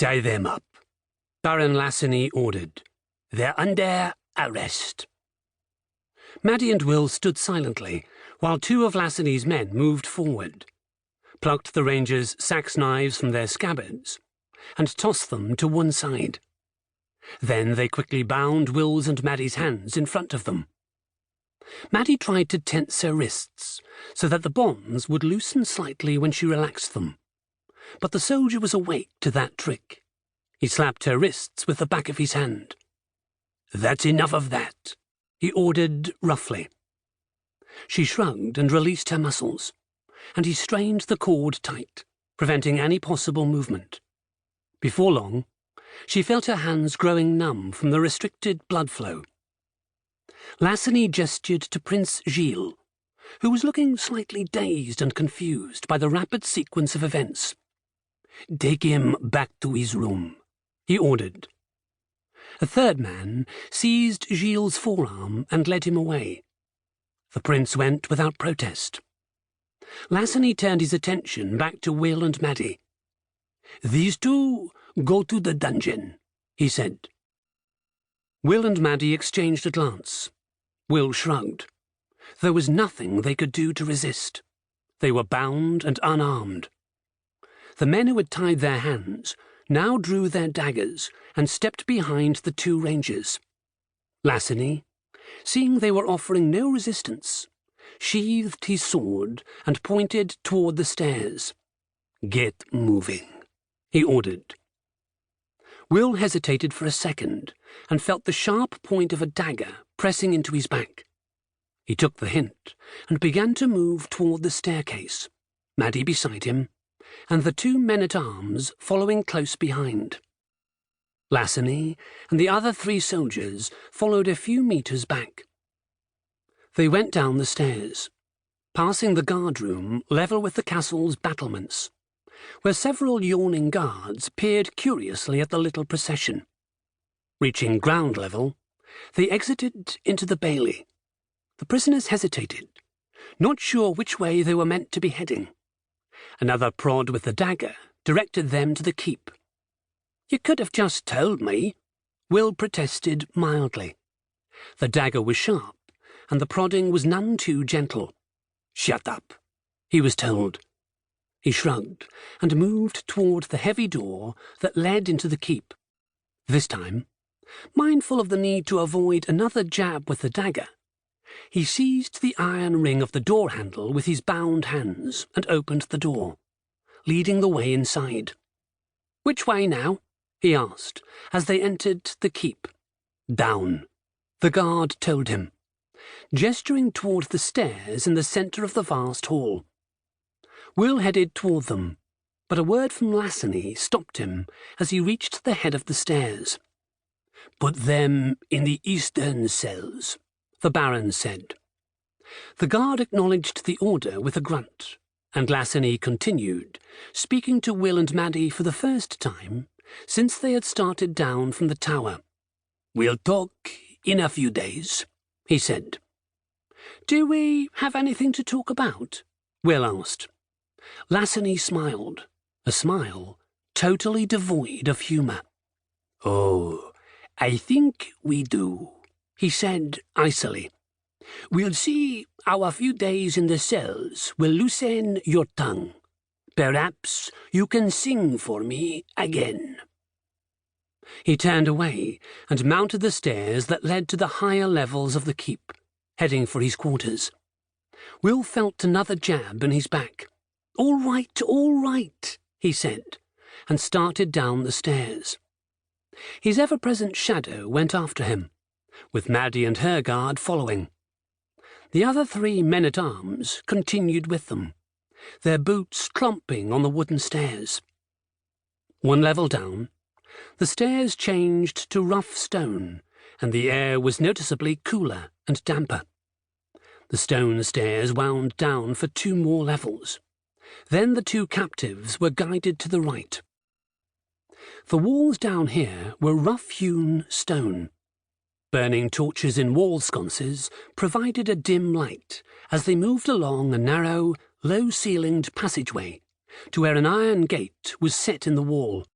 "Tie them up," Baron Lassigny ordered. "They're under arrest." Maddie and Will stood silently, while two of Lassigny's men moved forward, plucked the rangers' sax knives from their scabbards, and tossed them to one side. Then they quickly bound Will's and Maddie's hands in front of them. Maddie tried to tense her wrists so that the bonds would loosen slightly when she relaxed them, but the soldier was awake to that trick. He slapped her wrists with the back of his hand. "That's enough of that," he ordered roughly. She shrugged and released her muscles, and he strained the cord tight, preventing any possible movement. Before long, she felt her hands growing numb from the restricted blood flow. Lassigny gestured to Prince Gilles, who was looking slightly dazed and confused by the rapid sequence of events. "Take him back to his room," he ordered. A third man seized Gilles' forearm and led him away. The prince went without protest. Lassigny turned his attention back to Will and Maddie. "These two go to the dungeon," he said. Will and Maddie exchanged a glance. Will shrugged. There was nothing they could do to resist. They were bound and unarmed. The men who had tied their hands now drew their daggers and stepped behind the two rangers. Lassigny, seeing they were offering no resistance, sheathed his sword and pointed toward the stairs. "Get moving," he ordered. Will hesitated for a second and felt the sharp point of a dagger pressing into his back. He took the hint and began to move toward the staircase, Maddie beside him, and the two men-at-arms following close behind. Lassigny and the other three soldiers followed a few meters back. They went down the stairs, passing the guard-room level with the castle's battlements, where several yawning guards peered curiously at the little procession. Reaching ground level, they exited into the bailey. The prisoners hesitated, not sure which way they were meant to be heading. Another prod with the dagger directed them to the keep. "You could have just told me," Will protested mildly. The dagger was sharp, and the prodding was none too gentle. "Shut up," he was told. He shrugged and moved toward the heavy door that led into the keep. This time, mindful of the need to avoid another jab with the dagger, he seized the iron ring of the door handle with his bound hands and opened the door, leading the way inside. "Which way now?" he asked as they entered the keep. "Down," the guard told him, gesturing toward the stairs in the center of the vast hall. Will headed toward them, but a word from Lassigny stopped him as he reached the head of the stairs. "Put them in the eastern cells," the Baron said. The guard acknowledged the order with a grunt, and Lassigny continued, speaking to Will and Maddie for the first time since they had started down from the tower. "We'll talk in a few days," he said. "Do we have anything to talk about?" Will asked. Lassigny smiled, a smile totally devoid of humour. "Oh, I think we do," he said icily. "We'll see how a few days in the cells will loosen your tongue. Perhaps you can sing for me again." He turned away and mounted the stairs that led to the higher levels of the keep, heading for his quarters. Will felt another jab in his back. All right, he said, and started down the stairs. His ever-present shadow went after him, with Maddie and her guard following. The other three men-at-arms continued with them, their boots clomping on the wooden stairs. One level down, the stairs changed to rough stone, and the air was noticeably cooler and damper. The stone stairs wound down for 2 more levels. Then the 2 captives were guided to the right. The walls down here were rough-hewn stone. Burning torches in wall sconces provided a dim light as they moved along a narrow, low-ceilinged passageway to where an iron gate was set in the wall.